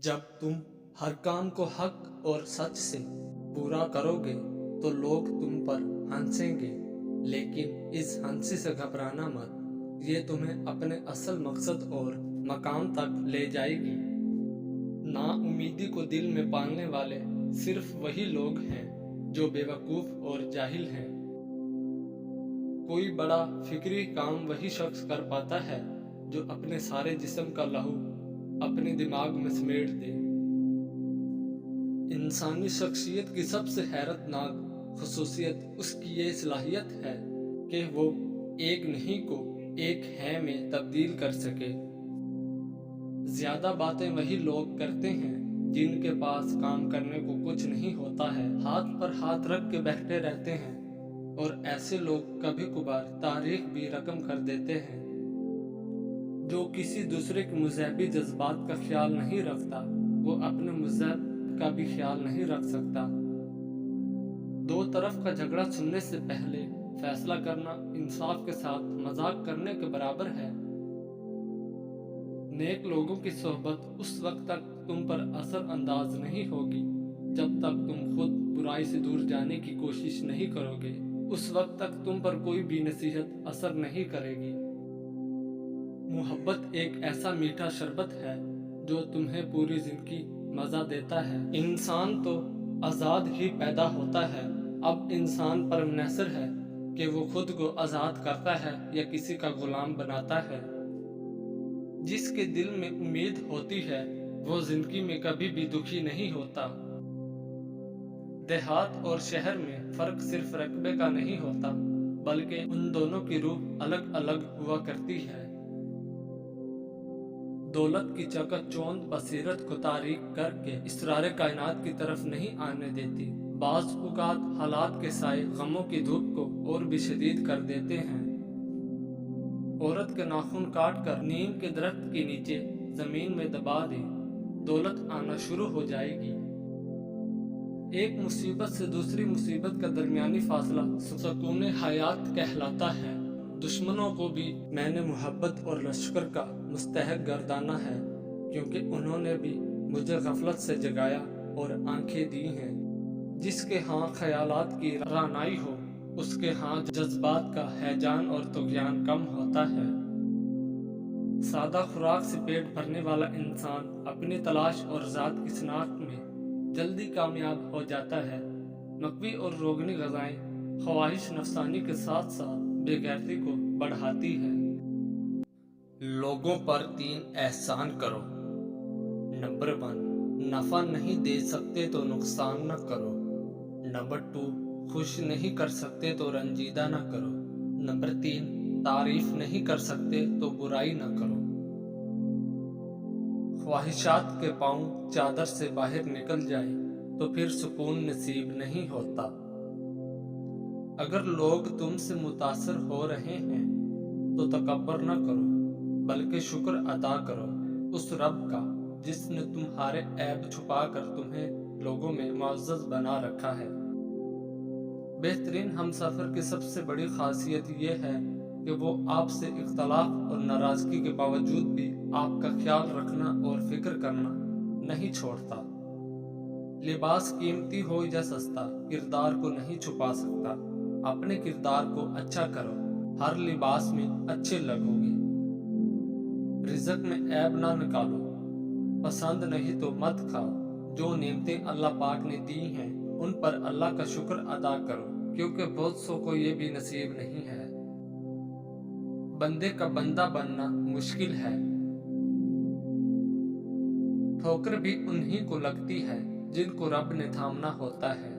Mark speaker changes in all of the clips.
Speaker 1: جب تم ہر کام کو حق اور سچ سے پورا کرو گے تو لوگ تم پر ہنسیں گے، لیکن اس ہنسی سے گھبرانا مت، یہ تمہیں اپنے اصل مقصد اور مقام تک لے جائے گی۔ نا امیدی کو دل میں پالنے والے صرف وہی لوگ ہیں جو بے وقوف اور جاہل ہیں۔ کوئی بڑا فکری کام وہی شخص کر پاتا ہے جو اپنے سارے جسم کا لہو اپنے دماغ میں سمیٹ دے۔ انسانی شخصیت کی سب سے حیرت ناک خصوصیت اس کی یہ صلاحیت ہے کہ وہ ایک نہیں کو ایک ہے میں تبدیل کر سکے۔ زیادہ باتیں وہی لوگ کرتے ہیں جن کے پاس کام کرنے کو کچھ نہیں ہوتا ہے، ہاتھ پر ہاتھ رکھ کے بیٹھے رہتے ہیں، اور ایسے لوگ کبھی کبھار تاریخ بھی رقم کر دیتے ہیں۔ جو کسی دوسرے کے مذہبی جذبات کا خیال نہیں رکھتا، وہ اپنے مذہب کا بھی خیال نہیں رکھ سکتا۔ دو طرف کا جھگڑا سننے سے پہلے فیصلہ کرنا انصاف کے ساتھ مذاق کرنے کے برابر ہے۔ نیک لوگوں کی صحبت اس وقت تک تم پر اثر انداز نہیں ہوگی جب تک تم خود برائی سے دور جانے کی کوشش نہیں کرو گے۔ اس وقت تک تم پر کوئی بھی نصیحت اثر نہیں کرے گی۔ محبت ایک ایسا میٹھا شربت ہے جو تمہیں پوری زندگی مزہ دیتا ہے۔ انسان تو آزاد ہی پیدا ہوتا ہے، اب انسان پر منحصر ہے کہ وہ خود کو آزاد کرتا ہے یا کسی کا غلام بناتا ہے۔ جس کے دل میں امید ہوتی ہے وہ زندگی میں کبھی بھی دکھی نہیں ہوتا۔ دیہات اور شہر میں فرق صرف رقبے کا نہیں ہوتا، بلکہ ان دونوں کی روح الگ الگ ہوا کرتی ہے۔ دولت کی چکا چوند بصیرت کو تاریک کر کے اسرار کائنات کی طرف نہیں آنے دیتی۔ بعض اوقات حالات کے سائے غموں کی دھوپ کو اور بھی شدید کر دیتے ہیں۔ عورت کے ناخن کاٹ کر نیم کے درخت کے نیچے زمین میں دبا دے، دولت آنا شروع ہو جائے گی۔ ایک مصیبت سے دوسری مصیبت کا درمیانی فاصلہ سکون حیات کہلاتا ہے۔ دشمنوں کو بھی میں نے محبت اور لشکر کا مستحق گردانا ہے، کیونکہ انہوں نے بھی مجھے غفلت سے جگایا اور آنکھیں دی ہیں۔ جس کے ہاں خیالات کی رعنائی ہو، اس کے ہاں جذبات کا ہیجان اور طغیان کم ہوتا ہے۔ سادہ خوراک سے پیٹ بھرنے والا انسان اپنی تلاش اور ذات کی شناخت میں جلدی کامیاب ہو جاتا ہے۔ مقوی اور روغنی غذائیں خواہش نفسانی کے ساتھ ساتھ بے غیرتی کو بڑھاتی ہے۔ لوگوں پر 3 احسان کرو۔ نمبر 1، نفع نہیں دے سکتے تو نقصان نہ کرو۔ نمبر 2، خوش نہیں کر سکتے تو رنجیدہ نہ کرو۔ نمبر 3، تعریف نہیں کر سکتے تو برائی نہ کرو۔ خواہشات کے پاؤں چادر سے باہر نکل جائے تو پھر سکون نصیب نہیں ہوتا۔ اگر لوگ تم سے متاثر ہو رہے ہیں تو تکبر نہ کرو، بلکہ شکر ادا کرو اس رب کا جس نے تمہارے عیب چھپا کر تمہیں لوگوں میں معزز بنا رکھا ہے۔ بہترین ہمسفر کی سب سے بڑی خاصیت یہ ہے کہ وہ آپ سے اختلاف اور ناراضگی کے باوجود بھی آپ کا خیال رکھنا اور فکر کرنا نہیں چھوڑتا۔ لباس قیمتی ہو یا سستا، کردار کو نہیں چھپا سکتا۔ اپنے کردار کو اچھا کرو، ہر لباس میں اچھے لگو گے۔ رزق میں عیب نہ نکالو، پسند نہیں تو مت کھاؤ۔ جو نعمتیں اللہ پاک نے دی ہیں ان پر اللہ کا شکر ادا کرو، کیونکہ بہت سو کو یہ بھی نصیب نہیں ہے۔ بندے کا بندہ بننا مشکل ہے، ٹھوکر بھی انہی کو لگتی ہے جن کو رب نے تھامنا ہوتا ہے۔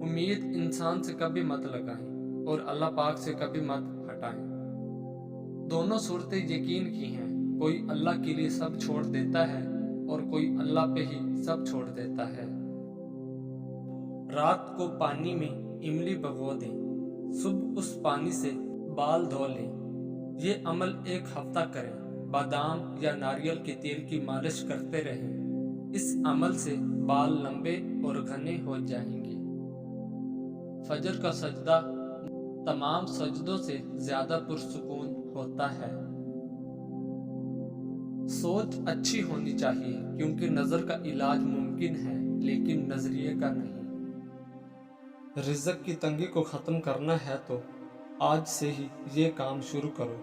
Speaker 1: امید انسان سے کبھی مت لگائیں اور اللہ پاک سے کبھی مت ہٹائیں۔ دونوں صورتیں یقین کی ہیں، کوئی اللہ کے لیے سب چھوڑ دیتا ہے اور کوئی اللہ پہ ہی سب چھوڑ دیتا ہے۔ رات کو پانی میں املی بھگو دیں، صبح اس پانی سے بال دھو لیں۔ یہ عمل 1 ہفتہ کریں، بادام یا ناریل کے تیل کی مالش کرتے رہیں۔ اس عمل سے بال لمبے اور گھنے ہو جائیں گے۔ فجر کا سجدہ تمام سجدوں سے زیادہ پرسکون ہوتا ہے۔ سوچ اچھی ہونی چاہیے کیونکہ نظر کا علاج ممکن ہے لیکن نظریے کا نہیں۔ رزق کی تنگی کو ختم کرنا ہے تو آج سے ہی یہ کام شروع کرو۔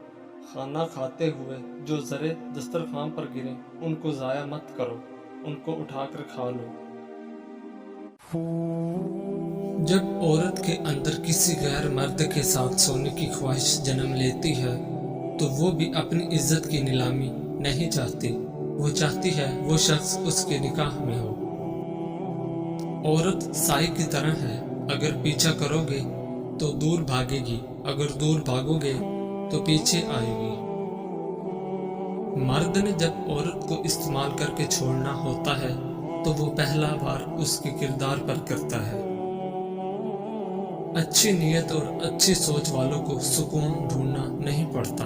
Speaker 1: کھانا کھاتے ہوئے جو ذرے دسترخوان پر گریں ان کو ضائع مت کرو، ان کو اٹھا کر کھا لو۔ جب عورت کے اندر کسی غیر مرد کے ساتھ سونے کی خواہش جنم لیتی ہے تو وہ بھی اپنی عزت کی نیلامی نہیں چاہتی، وہ چاہتی ہے وہ شخص اس کے نکاح میں ہو۔ عورت سائے کی طرح ہے، اگر پیچھا کرو گے تو دور بھاگے گی، اگر دور بھاگو گے تو پیچھے آئے گی۔ مرد نے جب عورت کو استعمال کر کے چھوڑنا ہوتا ہے تو وہ پہلا بار اس کے کردار پر کرتا ہے۔ اچھی نیت اور اچھی سوچ والوں کو سکون ڈھونڈنا نہیں پڑتا،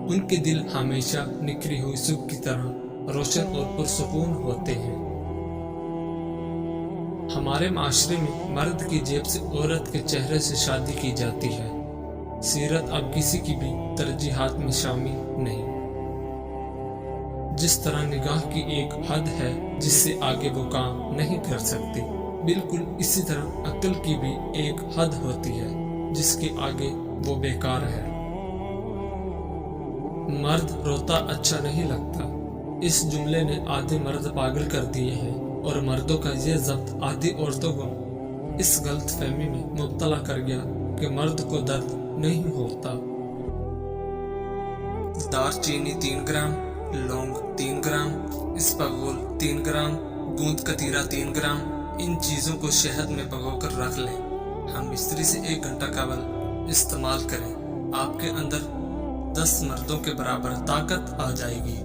Speaker 1: ان کے دل ہمیشہ نکھری ہوئی صبح کی طرح روشن اور پرسکون ہوتے ہیں۔ ہمارے معاشرے میں مرد کی جیب سے عورت کے چہرے سے شادی کی جاتی ہے، سیرت اب کسی کی بھی ترجیحات میں شامل نہیں۔ جس طرح نگاہ کی ایک حد ہے جس سے آگے وہ کام نہیں کر سکتی، بالکل اسی طرح عقل کی بھی ایک حد ہوتی ہے جس کے آگے وہ بیکار ہے۔ مرد روتا اچھا نہیں لگتا، اس جملے نے آدھے مرد پاگل کر دیے ہیں اور مردوں کا یہ ضبط آدھی عورتوں کو اس غلط فہمی میں مبتلا کر گیا کہ مرد کو درد نہیں ہوتا۔ دار چینی 3 گرام، لونگ 3 گرام، اسپغول 3 گرام، گوند کتیرا 3 گرام، ان چیزوں کو شہد میں بھگو کر رکھ لیں۔ ہم استری سے 1 گھنٹہ قبل استعمال کریں، آپ کے اندر 10 مردوں کے برابر طاقت آ جائے گی۔